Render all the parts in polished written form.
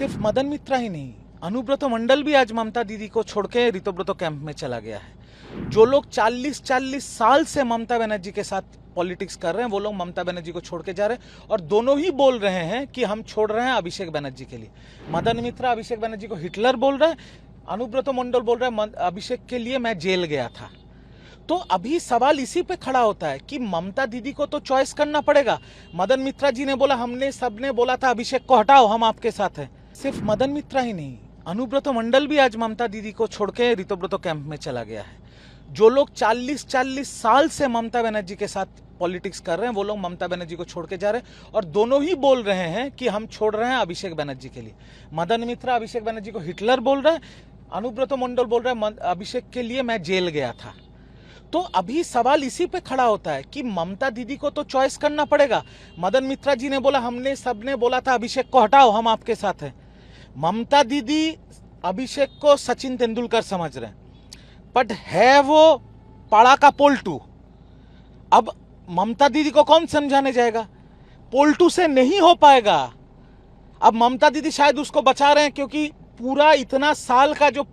सिर्फ मदन मित्रा ही नहीं, अनुब्रत मंडल भी आज ममता दीदी को छोड़ के ऋतुव्रत कैंप में चला गया है। जो लोग 40 साल से ममता बनर्जी के साथ पॉलिटिक्स कर रहे हैं, वो लोग ममता बनर्जी को छोड़ के जा रहे हैं और दोनों ही बोल रहे हैं कि हम छोड़ रहे हैं अभिषेक बनर्जी के लिए। मदन मित्रा अभिषेक बनर्जी को हिटलर बोल रहे हैं, अनुब्रत मंडल बोल रहे हैं अभिषेक के लिए मैं जेल गया था। तो अभी सवाल इसी पे खड़ा होता है कि ममता दीदी को तो चॉइस करना पड़ेगा। मदन मित्रा जी ने बोला, हमने सबने बोला था अभिषेक को हटाओ, हम आपके साथ हैं। सिर्फ मदन मित्रा ही नहीं, अनुब्रत मंडल भी आज ममता दीदी को छोड़ के ऋतुव्रत कैंप में चला गया है। जो लोग 40 साल से ममता बनर्जी के साथ पॉलिटिक्स कर रहे हैं, वो लोग ममता बनर्जी को छोड़ के जा रहे हैं और दोनों ही बोल रहे हैं कि हम छोड़ रहे हैं अभिषेक बनर्जी के लिए। मदन मित्रा अभिषेक बनर्जी को हिटलर बोल रहे हैं, अनुब्रत मंडल बोल रहे हैं अभिषेक के लिए मैं जेल गया था। तो अभी सवाल इसी पे खड़ा होता है कि ममता दीदी को तो चॉइस करना पड़ेगा। मदन मित्रा जी ने बोला, हमने सबने बोला था अभिषेक को हटाओ, हम आपके साथ हैं। ममता दीदी अभिषेक को सचिन तेंदुलकर समझ रहे हैं, बट है वो पाड़ा का पोल्टू। अब ममता दीदी को कौन समझाने जाएगा? पोल्टू से नहीं हो पाएगा। अब ममता दीदी शायद उसको बचा रहे हैं क्योंकि पूरा इतना साल का जो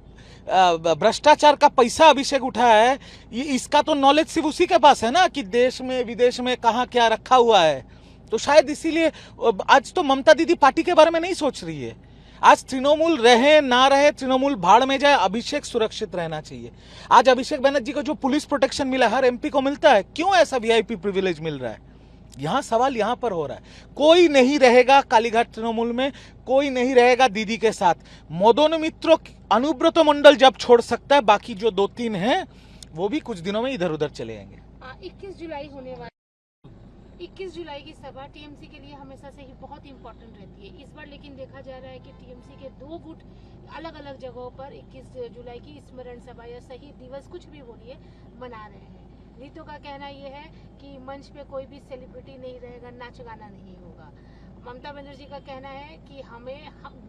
भ्रष्टाचार का पैसा अभिषेक उठाया है, ये इसका तो नॉलेज सिर्फ उसी के पास है ना कि देश में विदेश में कहाँ क्या रखा हुआ है। तो शायद इसीलिए आज तो ममता दीदी पार्टी के बारे में नहीं सोच रही है। आज तृणमूल रहे ना रहे, तृणमूल भाड़ में जाए, अभिषेक सुरक्षित रहना चाहिए। आज अभिषेक बनर्जी को जो पुलिस प्रोटेक्शन मिला, हर एमपी को मिलता है, क्यों ऐसा वीआईपी प्रिविलेज मिल रहा है? यहां सवाल यहां पर हो रहा है। कोई नहीं रहेगा कालीघाट तृणमूल में, कोई नहीं रहेगा दीदी के साथ। मदन मित्रा अनुब्रत मंडल जब छोड़ सकता है, बाकी जो 2-3 हैं वो भी कुछ दिनों में इधर उधर चले जाएंगे। 21 जुलाई होने वाली 21 जुलाई की सभा टीएमसी के लिए हमेशा से ही बहुत इंपॉर्टेंट रहती है। इस बार लेकिन देखा जा रहा है कि टीएमसी के 2 गुट अलग अलग जगहों पर 21 जुलाई की स्मरण सभा या शहीद दिवस कुछ भी बोलिए मना रहे हैं। रीतो का कहना यह है कि मंच पे कोई भी सेलिब्रिटी नहीं रहेगा, नाच गाना नहीं होगा। ममता बनर्जी का कहना है कि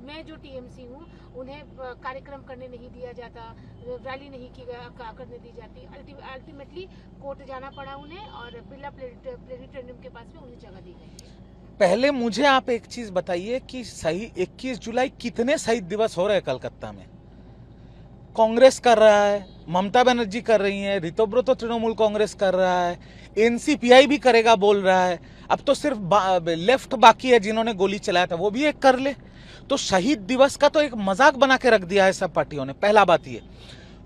मैं जो टीएमसी हूँ उन्हें कार्यक्रम करने नहीं दिया जाता, रैली नहीं करने दी जाती। अल्टीमेटली कोर्ट जाना पड़ा उन्हें और बिरला प्लेनेटोरियम के पास में उन्हें जगह दी गई। पहले मुझे आप एक चीज बताइए कि सही 21 जुलाई कितने शहीद दिवस हो रहे हैं कलकत्ता में? कांग्रेस कर रहा है, ममता बनर्जी कर रही है, ऋतुव्रत तृणमूल कांग्रेस कर रहा है, एनसीपीआई भी करेगा बोल रहा है। अब तो सिर्फ लेफ्ट बाकी है जिन्होंने गोली चलाया था, वो भी एक कर ले। तो शहीद दिवस का तो एक मजाक बना के रख दिया है सब पार्टियों ने। पहला बात ये।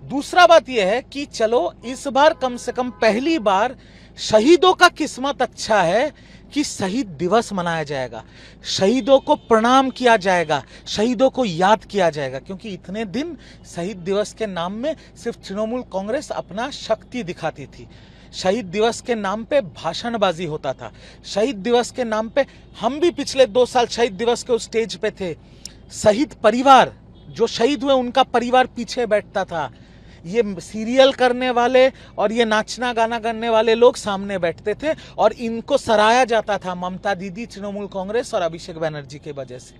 दूसरा बात यह है कि चलो इस बार कम से कम पहली बार शहीदों का किस्मत अच्छा है कि शहीद दिवस मनाया जाएगा, शहीदों को प्रणाम किया जाएगा, शहीदों को याद किया जाएगा। क्योंकि इतने दिन शहीद दिवस के नाम में सिर्फ तृणमूल कांग्रेस अपना शक्ति दिखाती थी। शहीद दिवस के नाम पे भाषणबाजी होता था। शहीद दिवस के नाम पे हम भी पिछले 2 साल शहीद दिवस के उस स्टेज पे थे। शहीद परिवार जो शहीद हुए उनका परिवार पीछे बैठता था। ये सीरियल करने वाले और ये नाचना गाना करने वाले लोग सामने बैठते थे और इनको सराहा जाता था ममता दीदी, तृणमूल कांग्रेस और अभिषेक बनर्जी के वजह से,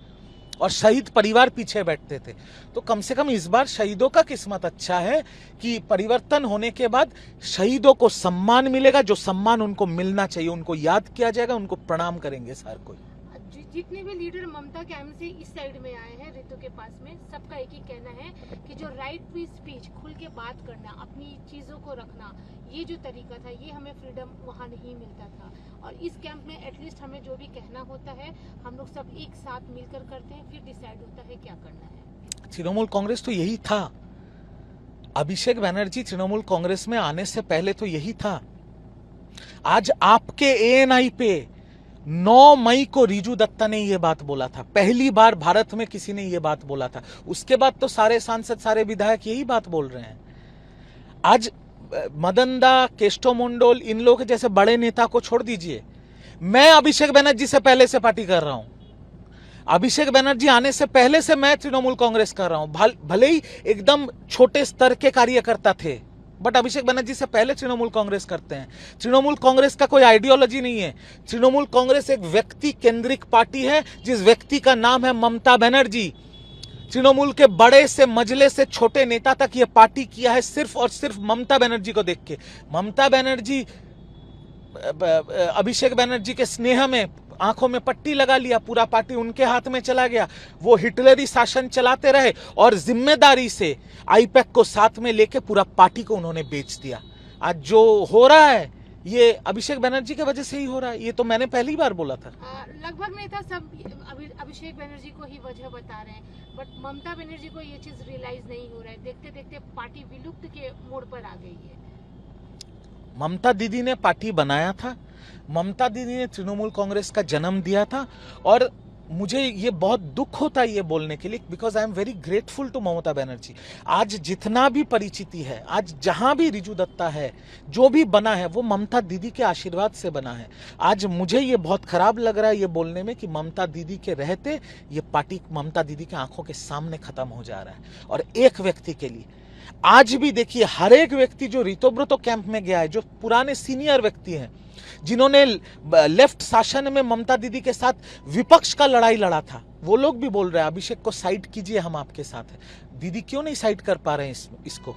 और शहीद परिवार पीछे बैठते थे। तो कम से कम इस बार शहीदों का किस्मत अच्छा है कि परिवर्तन होने के बाद शहीदों को सम्मान मिलेगा, जो सम्मान उनको मिलना चाहिए, उनको याद किया जाएगा, उनको प्रणाम करेंगे हर कोई। जितने भी लीडर ममता कैंप से इस साइड में आए हैं ऋतु के पास में, सबका एक ही कहना है कि जो राइट टू स्पीच, खुल के बात करना, अपनी चीजों को रखना, ये जो तरीका था, ये हमें फ्रीडम वहाँ नहीं मिलता था। और इस कैंप में एटलीस्ट हमें जो भी कहना होता है हम लोग सब एक साथ मिलकर करते हैं, फिर डिसाइड होता है क्या करना है। तृणमूल कांग्रेस तो यही था। अभिषेक बनर्जी तृणमूल कांग्रेस में आने से पहले तो यही था। आज आपके एएनआई पे 9 मई को रिजू दत्ता ने ये बात बोला था। पहली बार भारत में किसी ने ये बात बोला था। उसके बाद तो सारे सांसद, सारे विधायक यही बात बोल रहे हैं। आज मदन दा, केस्टो मंडल, इन लोग जैसे बड़े नेता को छोड़ दीजिए। मैं अभिषेक बनर्जी से पहले से पार्टी कर रहा हूं। अभिषेक बनर्जी आने से पहले से मैं तृणमूल कांग्रेस कर रहा हूं। भले ही एकदम छोटे स्तर के कार्यकर्ता थे, बट अभिषेक बनर्जी से पहले तृणमूल कांग्रेस करते हैं। तृणमूल कांग्रेस का कोई आइडियोलॉजी नहीं है। तृणमूल कांग्रेस एक व्यक्ति केंद्रिक पार्टी है, जिस व्यक्ति का नाम है ममता बनर्जी। तृणमूल के बड़े से मजले से छोटे नेता तक ये पार्टी किया है सिर्फ और सिर्फ ममता बनर्जी को देख के। ममता बनर्जी अभिषेक बनर्जी के स्नेह में आंखों में पट्टी लगा लिया, पूरा पार्टी उनके हाथ में चला गया, वो हिटलरी शासन चलाते रहे और जिम्मेदारी से आईपैक को साथ में लेके पूरा पार्टी को उन्होंने बेच दिया। आज जो हो रहा है ये अभिषेक बनर्जी की वजह से ही हो रहा है, ये तो मैंने पहली बार बोला था। लगभग नेता सब अभिषेक बनर्जी को ही वजह बता रहे हैं, बट ममता बनर्जी को ये चीज रियलाइज नहीं हो रहा है। देखते देखते पार्टी विलुप्त के मोड़ पर आ गई है। ममता दीदी ने पार्टी बनाया था, ममता दीदी ने तृणमूल कांग्रेस का जन्म दिया था, और मुझे ये बहुत दुख होता है ये बोलने के लिए, because I am very grateful to Mamata Banerjee. आज जितना भी परिचिति है, आज जहां भी रिजू दत्ता है, जो भी बना है वो ममता दीदी के आशीर्वाद से बना है। आज मुझे ये बहुत खराब लग रहा है ये बोलने में कि ममता दीदी के रहते ये पार्टी ममता दीदी के आंखों के सामने खत्म हो जा रहा है। और एक व्यक्ति के लिए आज भी देखिए, हर एक व्यक्ति जो रितोब्रतो कैंप में गया है, जो पुराने सीनियर व्यक्ति हैं, जिन्होंने लेफ्ट शासन में ममता दीदी के साथ विपक्ष का लड़ाई लड़ा था, वो लोग भी बोल रहे हैं अभिषेक को साइड कीजिए, हम आपके साथ हैं। दीदी क्यों नहीं साइड कर पा रहे हैं इसको?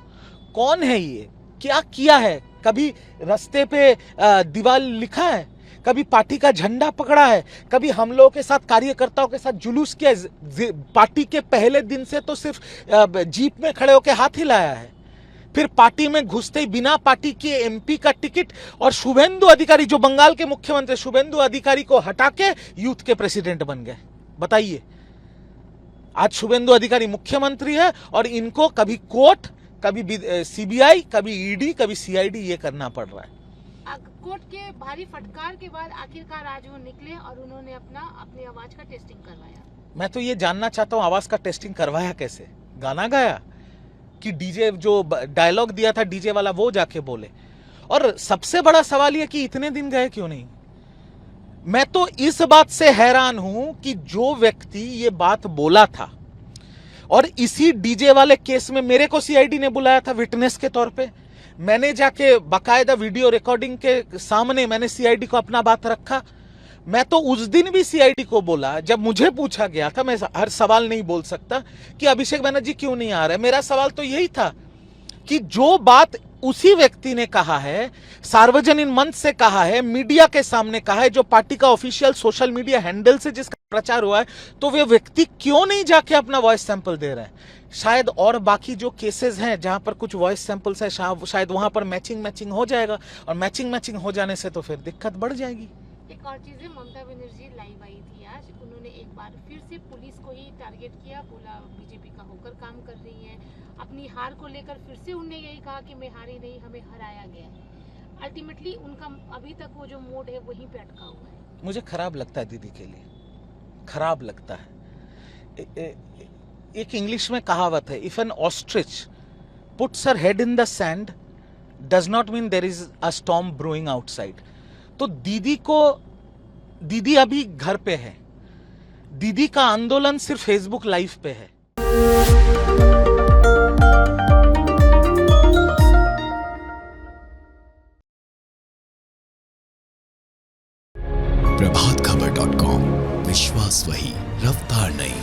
कौन है ये? क्या किया है? कभी रास्ते पे दीवार लिखा है? कभी पार्टी का झंडा पकड़ा है? कभी हम लोगों के साथ, कार्यकर्ताओं के साथ जुलूस किया? पार्टी के पहले दिन से तो सिर्फ जीप में खड़े होकर हाथ हिलाया है, फिर पार्टी में घुसते ही बिना पार्टी के एमपी का टिकट, और शुभेंदु अधिकारी जो बंगाल के मुख्यमंत्री, शुभेंदु अधिकारी को हटा के यूथ के प्रेसिडेंट बन गए। बताइए, आज शुभेंदु अधिकारी मुख्यमंत्री है और इनको कभी कोर्ट, कभी सीबीआई, कभी ईडी, कभी सीआईडी ये करना पड़ रहा है। कोर्ट के भारी फटकार के बाद आखिरकार आज वो निकले और उन्होंने अपनी आवाज का टेस्टिंग करवाया। मैं तो ये जानना चाहता हूं, आवाज का टेस्टिंग करवाया कैसे? गाना गाया कि डीजे जो डायलॉग दिया था डीजे वाला वो जाके बोले? और सबसे बड़ा सवाल ये कि इतने दिन गए क्यों नहीं? मैं तो इस बात से हैरान हूं कि जो व्यक्ति ये बात बोला था, और इसी डीजे वाले केस में मेरे को सीआईडी ने बुलाया था विटनेस के तौर पे, मैंने जाके बाकायदा वीडियो रिकॉर्डिंग के सामने मैंने सीआईडी को अपना बात रखा। मैं तो उस दिन भी सीआईडी को बोला, जब मुझे पूछा गया था, मैं हर सवाल नहीं बोल सकता कि अभिषेक बनर्जी क्यों नहीं आ रहे। मेरा सवाल तो यही था कि जो बात उसी व्यक्ति ने कहा है, सार्वजनिक मंच से कहा है, मीडिया के सामने कहा है, जो पार्टी का ऑफिशियल सोशल मीडिया हैंडल से जिसका प्रचार हुआ है, तो वे व्यक्ति क्यों नहीं जाके अपना वॉइस सैंपल दे रहे हैं? शायद और बाकी जो केसेस हैं जहां पर कुछ वॉइस सैंपल्स है, शायद वहां पर मैचिंग हो जाएगा, और मैचिंग हो जाने से तो फिर दिक्कत बढ़ जाएगी। एक और चीज है, ममता बनर्जी लाइव आई थी आज, उन्होंने एक बार फिर से पुलिस को ही टारगेट किया, बोला बीजेपी का होकर काम कर रही है। अपनी हार को लेकर फिर से उन्होंने यही कहा कि मैं हारी नहीं, हमें हराया गया है। अल्टीमेटली उनका अभी तक वो जो मोड है वहीं पे अटका हुआ है। मुझे खराब लगता है दीदी के लिए, खराब लगता है। एक इंग्लिश में कहावत है, if an ostrich puts her head in the sand does not mean there is a storm brewing outside. तो दीदी अभी घर पे है, दीदी का आंदोलन सिर्फ फेसबुक लाइव पे है। प्रभातखबर.com, विश्वास वही, रफ्तार नहीं।